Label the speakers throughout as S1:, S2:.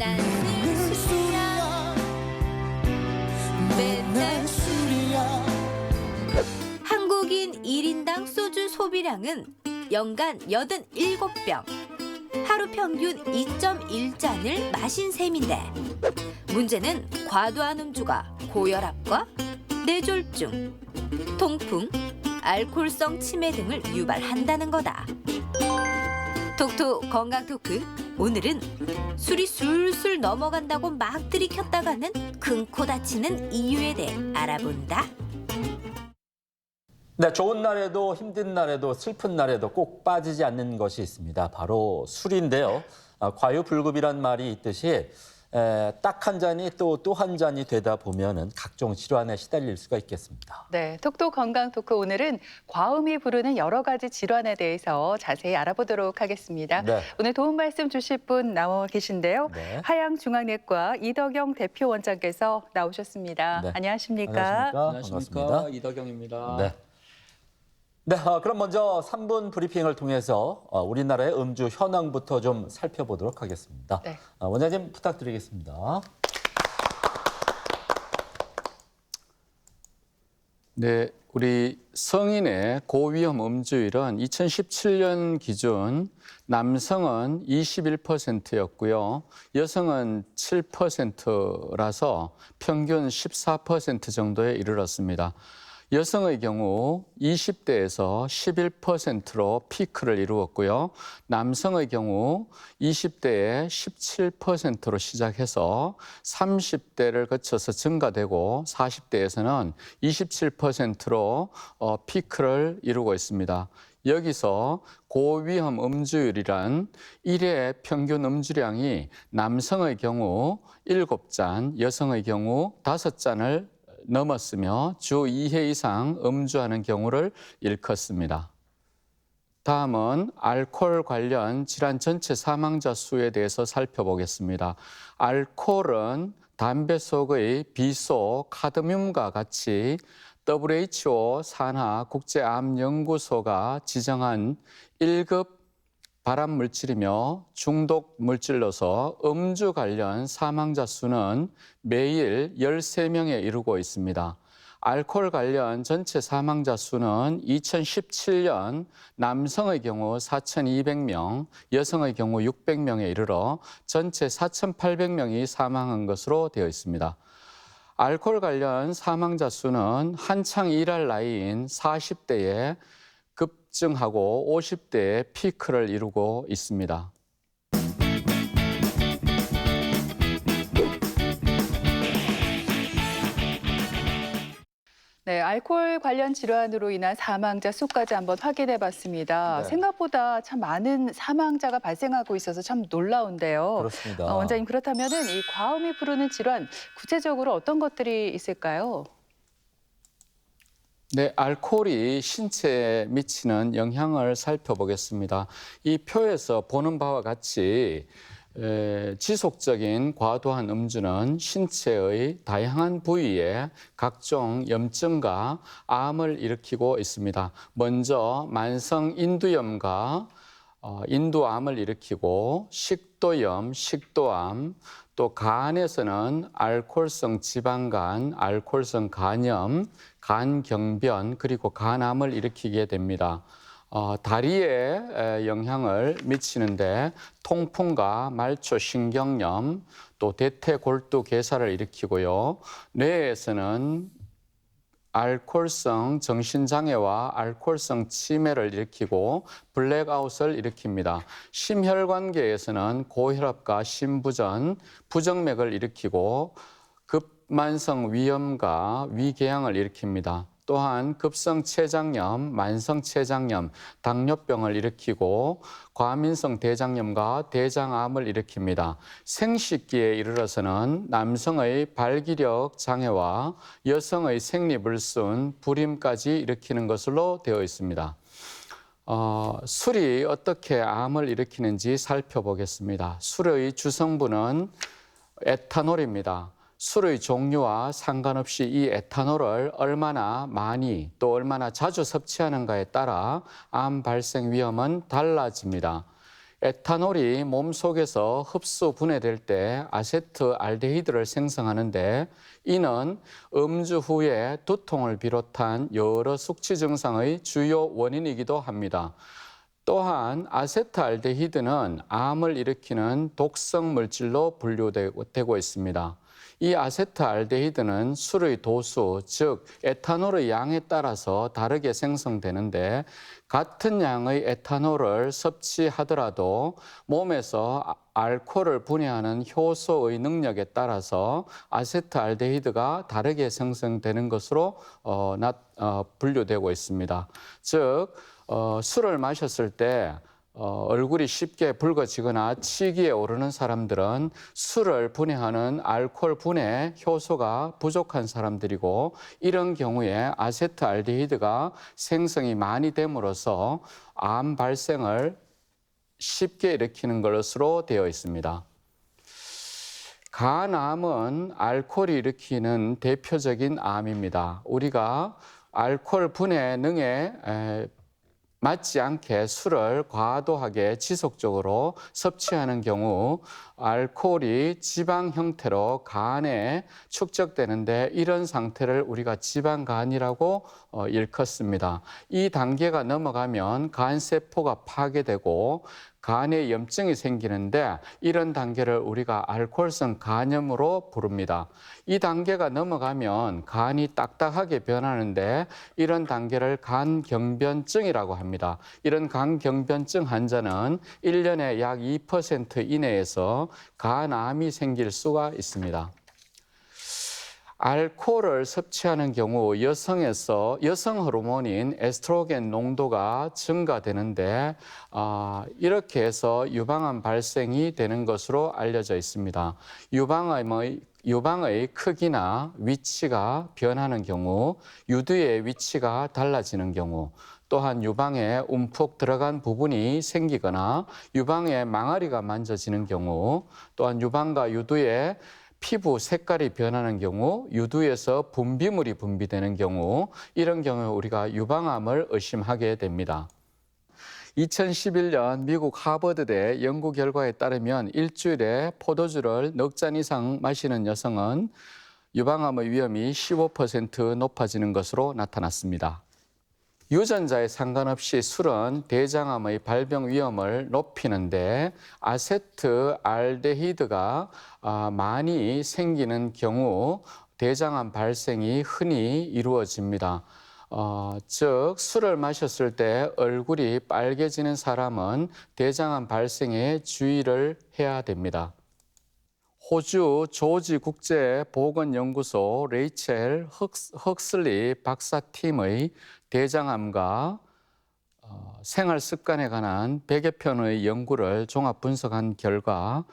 S1: 맨날 술이야 맨날 술이야.
S2: 한국인 1인당 소주 소비량은 연간 87병. 하루 평균 2.1잔을 마신 셈인데 문제는 과도한 음주가 고혈압과 뇌졸중, 통풍, 알코올성 치매 등을 유발한다는 거다. 톡톡 건강 토크. 오늘은 술이 술술 넘어간다고 막 들이켰다가는 큰 코 다치는 이유에 대해 알아본다.
S3: 네, 좋은 날에도 힘든 날에도 슬픈 날에도 꼭 빠지지 않는 것이 있습니다. 바로 술인데요. 과유불급이란 말이 있듯이 딱 한 잔이 또 한 잔이 되다 보면은 각종 질환에 시달릴 수가 있겠습니다.
S4: 네, 톡톡 건강 토크 오늘은 과음이 부르는 여러 가지 질환에 대해서 자세히 알아보도록 하겠습니다.
S3: 네.
S4: 오늘 도움 말씀 주실 분 나와 계신데요.
S3: 네.
S4: 하양중앙내과 이덕영 대표 원장께서 나오셨습니다.
S3: 네.
S4: 안녕하십니까?
S3: 안녕하십니까?
S5: 안녕하십니까? 이덕영입니다.
S3: 네. 네, 그럼 먼저 3분 브리핑을 통해서 우리나라의 음주 현황부터 좀 살펴보도록 하겠습니다.
S4: 네.
S3: 원장님 부탁드리겠습니다.
S5: 네, 우리 성인의 고위험 음주율은 2017년 기준 남성은 21%였고요. 여성은 7%라서 평균 14% 정도에 이르렀습니다. 여성의 경우 20대에서 11%로 피크를 이루었고요. 남성의 경우 20대에 17%로 시작해서 30대를 거쳐서 증가되고 40대에서는 27%로 피크를 이루고 있습니다. 여기서 고위험 음주율이란 1회 평균 음주량이 남성의 경우 7잔, 여성의 경우 5잔을 넘었으며 주 2회 이상 음주하는 경우를 일컫습니다. 다음은 알코올 관련 질환 전체 사망자 수에 대해서 살펴보겠습니다. 알코올은 담배 속의 비소, 카드뮴과 같이 WHO 산하 국제암연구소가 지정한 1급 발암 물질이며 중독 물질로서 음주 관련 사망자 수는 매일 13명에 이르고 있습니다. 알코올 관련 전체 사망자 수는 2017년 남성의 경우 4,200명, 여성의 경우 600명에 이르러 전체 4,800명이 사망한 것으로 되어 있습니다. 알코올 관련 사망자 수는 한창 일할 나이인 40대에 급증하고 50대에 피크를 이루고 있습니다.
S4: 네, 알코올 관련 질환으로 인한 사망자 수까지 한번 확인해 봤습니다.
S3: 네.
S4: 생각보다 참 많은 사망자가 발생하고 있어서 참 놀라운데요.
S3: 그렇습니다.
S4: 원장님, 그렇다면은 이 과음이 부르는 질환, 구체적으로 어떤 것들이 있을까요?
S5: 네, 알코올이 신체에 미치는 영향을 살펴보겠습니다. 이 표에서 보는 바와 같이 지속적인 과도한 음주는 신체의 다양한 부위에 각종 염증과 암을 일으키고 있습니다. 먼저 만성 인두염과 인두암을 일으키고 식도염, 식도암, 또 간에서는 알코올성 지방간, 알코올성 간염, 간경변, 그리고 간암을 일으키게 됩니다. 다리에 영향을 미치는데 통풍과 말초신경염, 또 대퇴골두괴사를 일으키고요. 뇌에서는 알코올성 정신장애와 알코올성 치매를 일으키고 블랙아웃을 일으킵니다. 심혈관계에서는 고혈압과 심부전, 부정맥을 일으키고 급만성 위염과 위궤양을 일으킵니다. 또한 급성췌장염, 만성췌장염, 당뇨병을 일으키고 과민성 대장염과 대장암을 일으킵니다. 생식기에 이르러서는 남성의 발기력 장애와 여성의 생리불순, 불임까지 일으키는 것으로 되어 있습니다. 술이 어떻게 암을 일으키는지 살펴보겠습니다. 술의 주성분은 에탄올입니다. 술의 종류와 상관없이 이 에탄올을 얼마나 많이 또 얼마나 자주 섭취하는가에 따라 암 발생 위험은 달라집니다. 에탄올이 몸속에서 흡수 분해될 때 아세트알데히드를 생성하는데 이는 음주 후에 두통을 비롯한 여러 숙취 증상의 주요 원인이기도 합니다. 또한 아세트알데히드는 암을 일으키는 독성 물질로 분류되고 있습니다. 이 아세트알데히드는 술의 도수, 즉 에탄올의 양에 따라서 다르게 생성되는데 같은 양의 에탄올을 섭취하더라도 몸에서 알코올을 분해하는 효소의 능력에 따라서 아세트알데히드가 다르게 생성되는 것으로 분류되고 있습니다. 즉 술을 마셨을 때 얼굴이 쉽게 붉어지거나 치기에 오르는 사람들은 술을 분해하는 알코올 분해 효소가 부족한 사람들이고 이런 경우에 아세트알데히드가 생성이 많이 됨으로써 암 발생을 쉽게 일으키는 것으로 되어 있습니다. 간암은 알코올이 일으키는 대표적인 암입니다. 우리가 알코올 분해 능에 맞지 않게 술을 과도하게 지속적으로 섭취하는 경우 알코올이 지방 형태로 간에 축적되는데 이런 상태를 우리가 지방간이라고 일컫습니다. 이 단계가 넘어가면 간세포가 파괴되고 간에 염증이 생기는데 이런 단계를 우리가 알코올성 간염으로 부릅니다. 이 단계가 넘어가면 간이 딱딱하게 변하는데 이런 단계를 간경변증이라고 합니다. 이런 간경변증 환자는 1년에 약 2% 이내에서 간암이 생길 수가 있습니다. 알코올을 섭취하는 경우 여성 호르몬인 에스트로겐 농도가 증가되는데 이렇게 해서 유방암 발생이 되는 것으로 알려져 있습니다. 유방의 크기나 위치가 변하는 경우, 유두의 위치가 달라지는 경우, 또한 유방에 움푹 들어간 부분이 생기거나 유방의 망아리가 만져지는 경우, 또한 유방과 유두의 피부 색깔이 변하는 경우, 유두에서 분비물이 분비되는 경우, 이런 경우에 우리가 유방암을 의심하게 됩니다. 2011년 미국 하버드대 연구 결과에 따르면 일주일에 포도주를 넉 잔 이상 마시는 여성은 유방암의 위험이 15% 높아지는 것으로 나타났습니다. 유전자에 상관없이 술은 대장암의 발병 위험을 높이는데 아세트알데히드가 많이 생기는 경우 대장암 발생이 흔히 이루어집니다. 즉 술을 마셨을 때 얼굴이 빨개지는 사람은 대장암 발생에 주의를 해야 됩니다. 호주 조지 국제보건연구소 레이첼 헉슬리 박사팀의 대장암과 생활 습관에 관한 100여 편의 연구를 종합 분석한 결과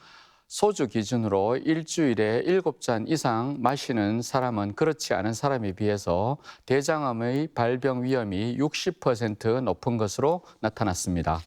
S5: 소주 기준으로 일주일에 7잔 이상 마시는 사람은 그렇지 않은 사람에 비해서 대장암의 발병 위험이 60% 높은 것으로 나타났습니다.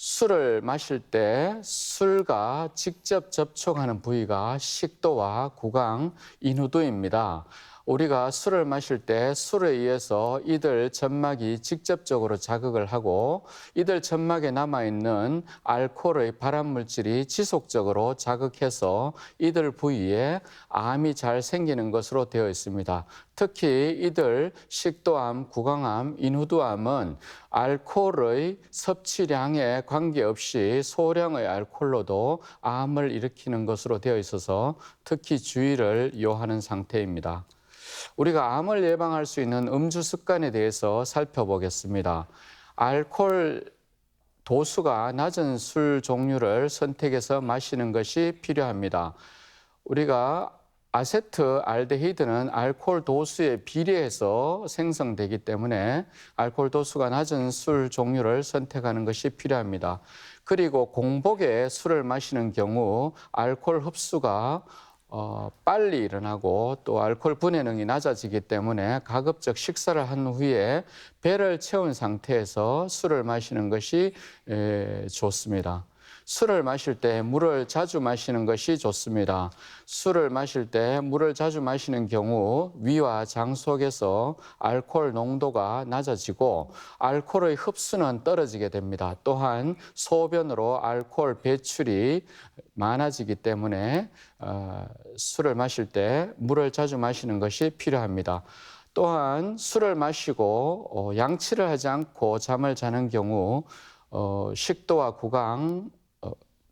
S5: 술을 마실 때 술과 직접 접촉하는 부위가 식도와 구강, 인후두입니다. 우리가 술을 마실 때 술에 의해서 이들 점막이 직접적으로 자극을 하고 이들 점막에 남아있는 알코올의 발암물질이 지속적으로 자극해서 이들 부위에 암이 잘 생기는 것으로 되어 있습니다. 특히 이들 식도암, 구강암, 인후두암은 알코올의 섭취량에 관계없이 소량의 알코올로도 암을 일으키는 것으로 되어 있어서 특히 주의를 요하는 상태입니다. 우리가 암을 예방할 수 있는 음주 습관에 대해서 살펴보겠습니다. 알코올 도수가 낮은 술 종류를 선택해서 마시는 것이 필요합니다. 우리가 아세트알데히드는 알코올 도수에 비례해서 생성되기 때문에 알코올 도수가 낮은 술 종류를 선택하는 것이 필요합니다. 그리고 공복에 술을 마시는 경우 알코올 흡수가 빨리 일어나고 또 알코올 분해능이 낮아지기 때문에 가급적 식사를 한 후에 배를 채운 상태에서 술을 마시는 것이 좋습니다. 술을 마실 때 물을 자주 마시는 것이 좋습니다. 술을 마실 때 물을 자주 마시는 경우 위와 장 속에서 알코올 농도가 낮아지고 알코올의 흡수는 떨어지게 됩니다. 또한 소변으로 알코올 배출이 많아지기 때문에 술을 마실 때 물을 자주 마시는 것이 필요합니다. 또한 술을 마시고 양치를 하지 않고 잠을 자는 경우 식도와 구강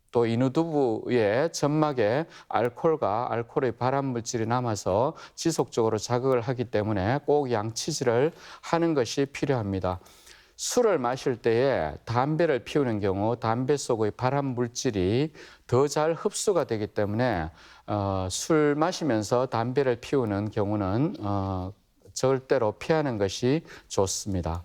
S5: 또 인후두부의 점막에 알코올과 알코올의 발암 물질이 남아서 지속적으로 자극을 하기 때문에 꼭 양치질을 하는 것이 필요합니다. 술을 마실 때에 담배를 피우는 경우 담배 속의 발암 물질이 더 잘 흡수가 되기 때문에 술 마시면서 담배를 피우는 경우는 절대로 피하는 것이 좋습니다.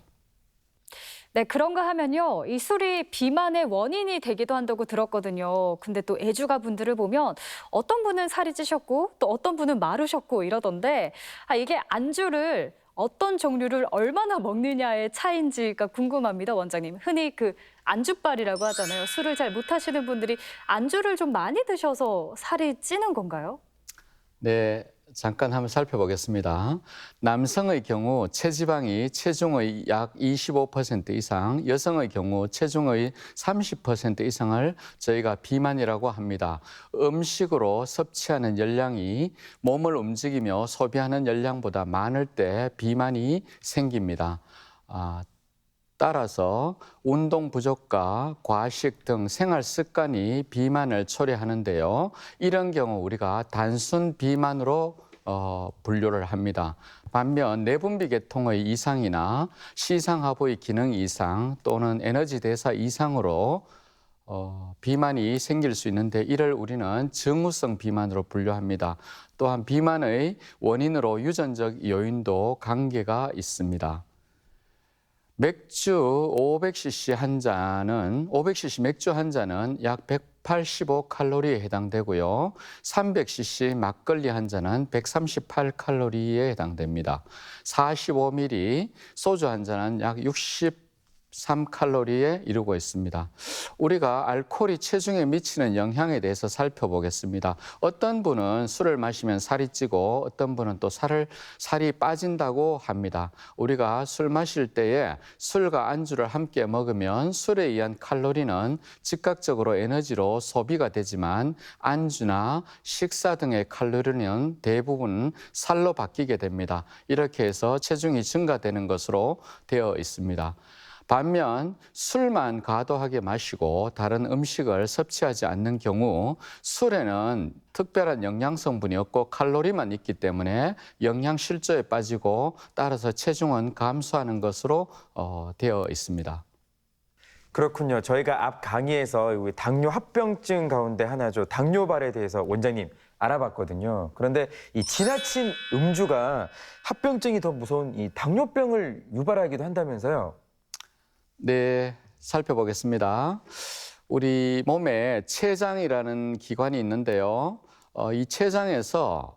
S6: 네, 그런가 하면요. 이 술이 비만의 원인이 되기도 한다고 들었거든요. 근데 또 애주가 분들을 보면 어떤 분은 살이 찌셨고 또 어떤 분은 마르셨고 이러던데 이게 안주를 어떤 종류를 얼마나 먹느냐의 차이인지가 궁금합니다, 원장님. 흔히 그 안주빨이라고 하잖아요. 술을 잘 못하시는 분들이 안주를 좀 많이 드셔서 살이 찌는 건가요?
S5: 네, 잠깐 한번 살펴보겠습니다. 남성의 경우 체지방이 체중의 약 25% 이상, 여성의 경우 체중의 30% 이상을 저희가 비만이라고 합니다. 음식으로 섭취하는 열량이 몸을 움직이며 소비하는 열량보다 많을 때 비만이 생깁니다. 따라서 운동 부족과 과식 등 생활 습관이 비만을 초래하는데요. 이런 경우 우리가 단순 비만으로 분류를 합니다. 반면 내분비 계통의 이상이나 시상하부의 기능 이상 또는 에너지 대사 이상으로 비만이 생길 수 있는데 이를 우리는 증후성 비만으로 분류합니다. 또한 비만의 원인으로 유전적 요인도 관계가 있습니다. 맥주 500cc 한 잔은 500cc 맥주 한 잔은 약 185칼로리에 해당되고요. 300cc 막걸리 한 잔은 138칼로리에 해당됩니다. 45ml 소주 한 잔은 약 63칼로리에 이르고 있습니다. 우리가 알코올이 체중에 미치는 영향에 대해서 살펴보겠습니다. 어떤 분은 술을 마시면 살이 찌고 어떤 분은 또 살이 빠진다고 합니다. 우리가 술 마실 때에 술과 안주를 함께 먹으면 술에 의한 칼로리는 즉각적으로 에너지로 소비가 되지만 안주나 식사 등의 칼로리는 대부분 살로 바뀌게 됩니다. 이렇게 해서 체중이 증가되는 것으로 되어 있습니다. 반면 술만 과도하게 마시고 다른 음식을 섭취하지 않는 경우 술에는 특별한 영양 성분이 없고 칼로리만 있기 때문에 영양 실조에 빠지고 따라서 체중은 감소하는 것으로 되어 있습니다.
S7: 그렇군요. 저희가 앞 강의에서 당뇨 합병증 가운데 하나죠. 당뇨발에 대해서 원장님 알아봤거든요. 그런데 이 지나친 음주가 합병증이 더 무서운 이 당뇨병을 유발하기도 한다면서요.
S5: 네, 살펴보겠습니다. 우리 몸에 췌장이라는 기관이 있는데요. 이 췌장에서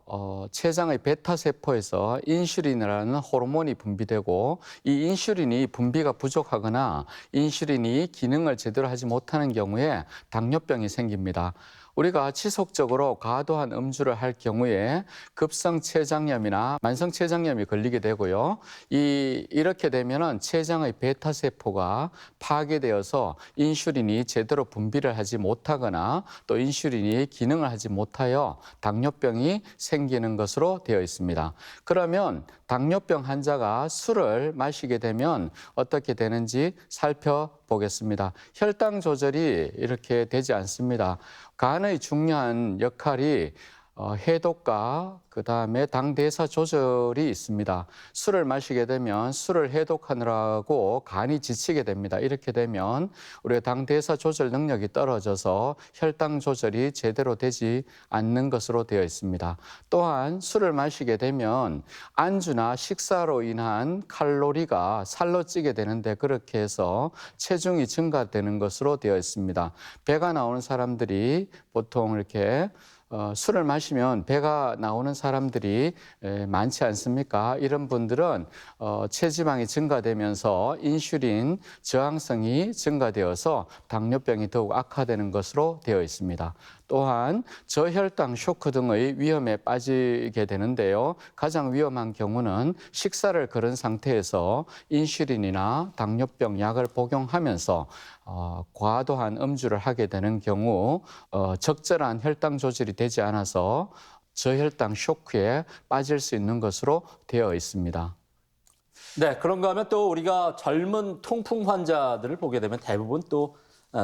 S5: 췌장의 베타세포에서 인슐린이라는 호르몬이 분비되고 이 인슐린이 분비가 부족하거나 인슐린이 기능을 제대로 하지 못하는 경우에 당뇨병이 생깁니다. 우리가 지속적으로 과도한 음주를 할 경우에 급성췌장염이나 만성췌장염이 걸리게 되고요. 이렇게 되면은 췌장의 베타세포가 파괴되어서 인슐린이 제대로 분비를 하지 못하거나 또 인슐린이 기능을 하지 못하여 당뇨병이 생기는 것으로 되어 있습니다. 그러면 당뇨병 환자가 술을 마시게 되면 어떻게 되는지 살펴보겠습니다. 혈당 조절이 이렇게 되지 않습니다. 간의 중요한 역할이 해독과 그다음에 당대사 조절이 있습니다. 술을 마시게 되면 술을 해독하느라고 간이 지치게 됩니다. 이렇게 되면 우리가 당대사 조절 능력이 떨어져서 혈당 조절이 제대로 되지 않는 것으로 되어 있습니다. 또한 술을 마시게 되면 안주나 식사로 인한 칼로리가 살로 찌게 되는데 그렇게 해서 체중이 증가되는 것으로 되어 있습니다. 배가 나오는 사람들이 보통 이렇게 술을 마시면 배가 나오는 사람들이 많지 않습니까? 이런 분들은 체지방이 증가되면서 인슐린 저항성이 증가되어서 당뇨병이 더욱 악화되는 것으로 되어 있습니다. 또한 저혈당, 쇼크 등의 위험에 빠지게 되는데요. 가장 위험한 경우는 식사를 거른 상태에서 인슐린이나 당뇨병 약을 복용하면서 과도한 음주를 하게 되는 경우 적절한 혈당 조절이 되지 않아서 저혈당 쇼크에 빠질 수 있는 것으로 되어 있습니다.
S3: 네, 그런가 하면 또 우리가 젊은 통풍 환자들을 보게 되면 대부분 또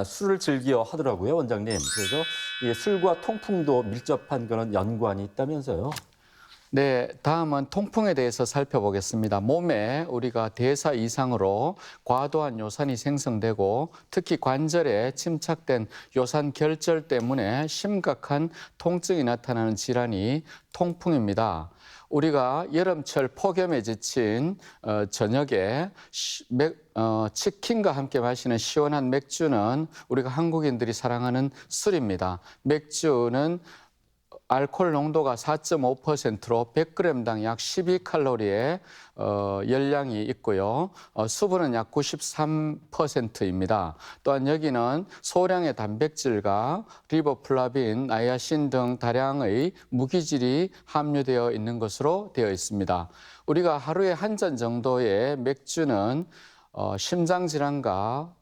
S3: 술을 즐겨 하더라고요, 원장님. 그래서 이 술과 통풍도 밀접한 그런 연관이 있다면서요.
S5: 네, 다음은 통풍에 대해서 살펴보겠습니다. 몸에 우리가 대사 이상으로 과도한 요산이 생성되고 특히 관절에 침착된 요산 결절 때문에 심각한 통증이 나타나는 질환이 통풍입니다. 우리가 여름철 폭염에 지친 저녁에 치킨과 함께 마시는 시원한 맥주는 우리가 한국인들이 사랑하는 술입니다. 맥주는 알코올 농도가 4.5%로 100g당 약 12칼로리의 열량이 있고요. 수분은 약 93%입니다. 또한 여기는 소량의 단백질과 리보플라빈, 나이아신 등 다량의 무기질이 함유되어 있는 것으로 되어 있습니다. 우리가 하루에 한 잔 정도의 맥주는 심장질환과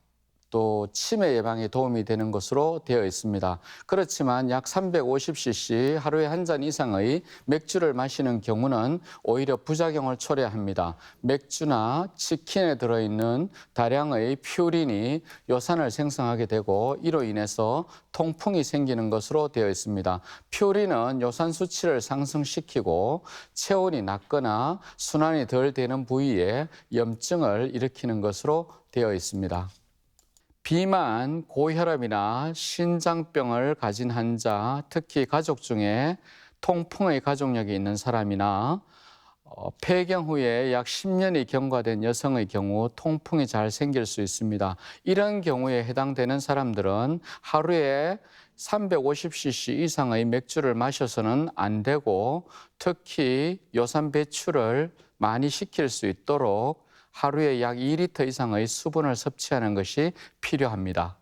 S5: 또 치매 예방에 도움이 되는 것으로 되어 있습니다. 그렇지만 약 350cc 하루에 한 잔 이상의 맥주를 마시는 경우는 오히려 부작용을 초래합니다. 맥주나 치킨에 들어있는 다량의 퓨린이 요산을 생성하게 되고 이로 인해서 통풍이 생기는 것으로 되어 있습니다. 퓨린은 요산 수치를 상승시키고 체온이 낮거나 순환이 덜 되는 부위에 염증을 일으키는 것으로 되어 있습니다. 비만, 고혈압이나 신장병을 가진 환자, 특히 가족 중에 통풍의 가족력이 있는 사람이나 폐경 후에 약 10년이 경과된 여성의 경우 통풍이 잘 생길 수 있습니다. 이런 경우에 해당되는 사람들은 하루에 350cc 이상의 맥주를 마셔서는 안 되고 특히 요산 배출을 많이 시킬 수 있도록 하루에 약 2리터 이상의 수분을 섭취하는 것이 필요합니다.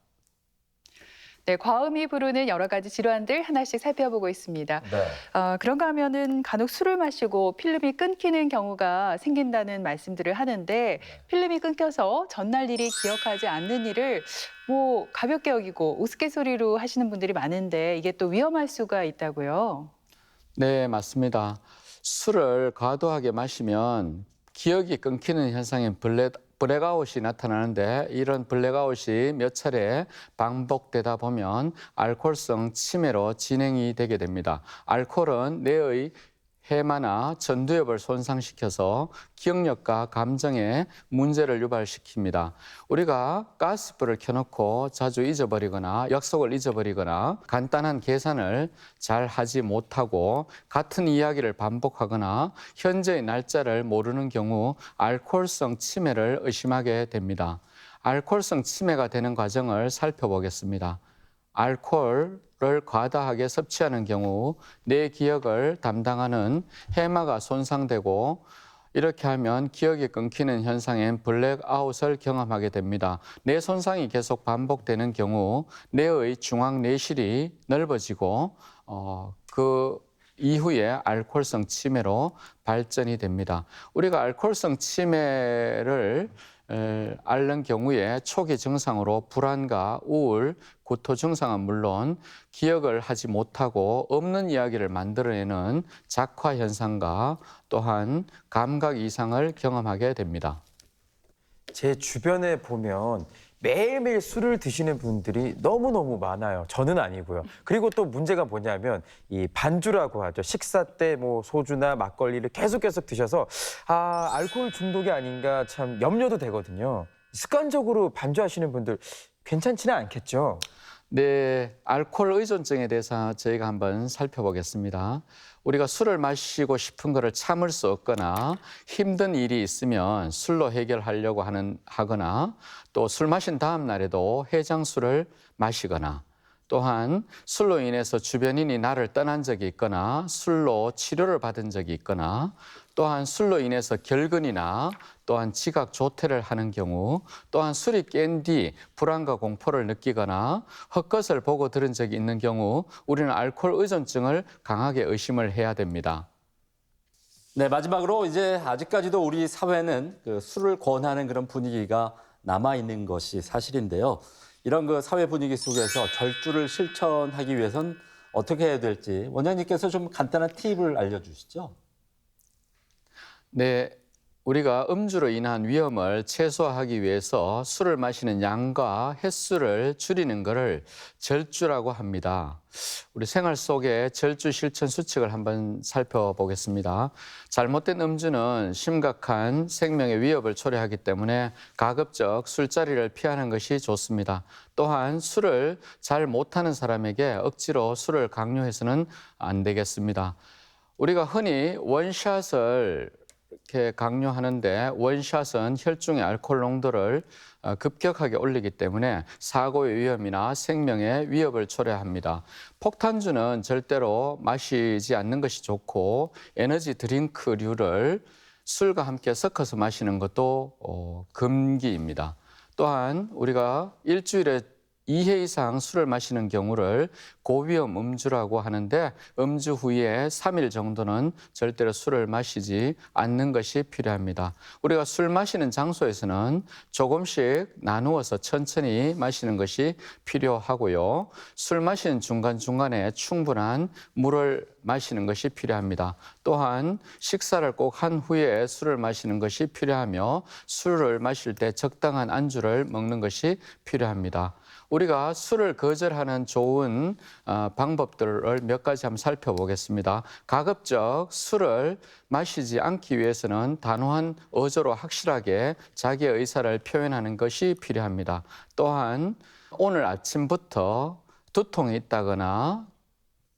S4: 네, 과음이 부르는 여러 가지 질환들 하나씩 살펴보고 있습니다.
S3: 네.
S4: 그런가 하면은 간혹 술을 마시고 필름이 끊기는 경우가 생긴다는 말씀들을 하는데 필름이 끊겨서 전날 일이 기억하지 않는 일을 뭐 가볍게 여기고 우스갯소리로 하시는 분들이 많은데 이게 또 위험할 수가 있다고요?
S5: 네, 맞습니다. 술을 과도하게 마시면 기억이 끊기는 현상인 블랙아웃이 나타나는데 이런 블랙아웃이 몇 차례 반복되다 보면 알코올성 치매로 진행이 되게 됩니다. 알코올은 뇌의 해마나 전두엽을 손상시켜서 기억력과 감정에 문제를 유발시킵니다. 우리가 가스불을 켜놓고 자주 잊어버리거나 약속을 잊어버리거나 간단한 계산을 잘 하지 못하고 같은 이야기를 반복하거나 현재의 날짜를 모르는 경우 알코올성 치매를 의심하게 됩니다. 알코올성 치매가 되는 과정을 살펴보겠습니다. 알코올을 과다하게 섭취하는 경우 뇌 기억을 담당하는 해마가 손상되고 이렇게 하면 기억이 끊기는 현상인 블랙아웃을 경험하게 됩니다. 뇌 손상이 계속 반복되는 경우 뇌의 중앙 뇌실이 넓어지고 그 이후에 알코올성 치매로 발전이 됩니다. 우리가 알코올성 치매를 앓는 경우에 초기 증상으로 불안과 우울, 구토 증상은 물론 기억을 하지 못하고 없는 이야기를 만들어내는 작화 현상과 또한 감각 이상을 경험하게 됩니다.
S7: 제 주변에 보면 매일매일 술을 드시는 분들이 너무너무 많아요. 저는 아니고요. 그리고 또 문제가 뭐냐면 이 반주라고 하죠. 식사 때 뭐 소주나 막걸리를 계속 드셔서 알코올 중독이 아닌가 참 염려도 되거든요. 습관적으로 반주하시는 분들 괜찮지는 않겠죠?
S5: 네, 알코올 의존증에 대해서 저희가 한번 살펴보겠습니다. 우리가 술을 마시고 싶은 것을 참을 수 없거나 힘든 일이 있으면 술로 해결하려고 하거나 또 술 마신 다음 날에도 해장술을 마시거나 또한 술로 인해서 주변인이 나를 떠난 적이 있거나 술로 치료를 받은 적이 있거나 또한 술로 인해서 결근이나 또한 지각 조퇴를 하는 경우 또한 술이 깬 뒤 불안과 공포를 느끼거나 헛것을 보고 들은 적이 있는 경우 우리는 알코올 의존증을 강하게 의심을 해야 됩니다.
S3: 네, 마지막으로 이제 아직까지도 우리 사회는 그 술을 권하는 그런 분위기가 남아 있는 것이 사실인데요. 이런 그 사회 분위기 속에서 절주를 실천하기 위해선 어떻게 해야 될지 원장님께서 좀 간단한 팁을 알려주시죠.
S5: 네, 우리가 음주로 인한 위험을 최소화하기 위해서 술을 마시는 양과 횟수를 줄이는 것을 절주라고 합니다. 우리 생활 속의 절주 실천 수칙을 한번 살펴보겠습니다. 잘못된 음주는 심각한 생명의 위협을 초래하기 때문에 가급적 술자리를 피하는 것이 좋습니다. 또한 술을 잘 못하는 사람에게 억지로 술을 강요해서는 안 되겠습니다. 우리가 흔히 원샷을 이렇게 강요하는데 원샷은 혈중의 알코올 농도를 급격하게 올리기 때문에 사고의 위험이나 생명의 위협을 초래합니다. 폭탄주는 절대로 마시지 않는 것이 좋고 에너지 드링크류를 술과 함께 섞어서 마시는 것도 금기입니다. 또한 우리가 일주일에 2회 이상 술을 마시는 경우를 고위험 음주라고 하는데 음주 후에 3일 정도는 절대로 술을 마시지 않는 것이 필요합니다. 우리가 술 마시는 장소에서는 조금씩 나누어서 천천히 마시는 것이 필요하고요. 술 마시는 중간중간에 충분한 물을 마시는 것이 필요합니다. 또한 식사를 꼭 한 후에 술을 마시는 것이 필요하며 술을 마실 때 적당한 안주를 먹는 것이 필요합니다. 우리가 술을 거절하는 좋은 방법들을 몇 가지 한번 살펴보겠습니다. 가급적 술을 마시지 않기 위해서는 단호한 의지로 확실하게 자기의 의사를 표현하는 것이 필요합니다. 또한 오늘 아침부터 두통이 있다거나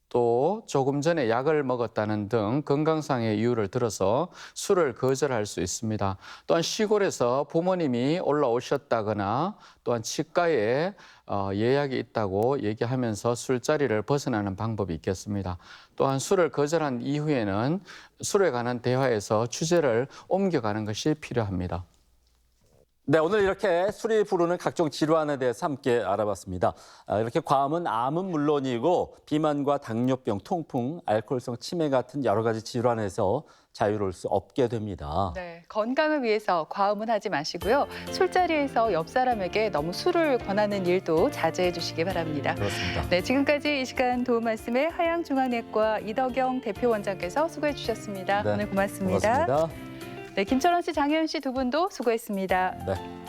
S5: 또 조금 전에 약을 먹었다는 등 건강상의 이유를 들어서 술을 거절할 수 있습니다. 또한 시골에서 부모님이 올라오셨다거나 또한 치과에 예약이 있다고 얘기하면서 술자리를 벗어나는 방법이 있겠습니다. 또한 술을 거절한 이후에는 술에 관한 대화에서 주제를 옮겨가는 것이 필요합니다.
S3: 네, 오늘 이렇게 술이 부르는 각종 질환에 대해서 함께 알아봤습니다. 이렇게 과음은 암은 물론이고 비만과 당뇨병, 통풍, 알코올성 치매 같은 여러 가지 질환에서 자유로울 수 없게 됩니다.
S4: 네, 건강을 위해서 과음은 하지 마시고요. 술자리에서 옆 사람에게 너무 술을 권하는 일도 자제해 주시기 바랍니다.
S3: 그렇습니다.
S4: 네, 지금까지 이 시간 도움 말씀에 하양중앙내과 이덕영 대표 원장께서 수고해 주셨습니다.
S3: 네,
S4: 오늘 고맙습니다.
S3: 고맙습니다.
S4: 네, 김철원 씨, 장혜연 씨 두 분도 수고했습니다.
S3: 네.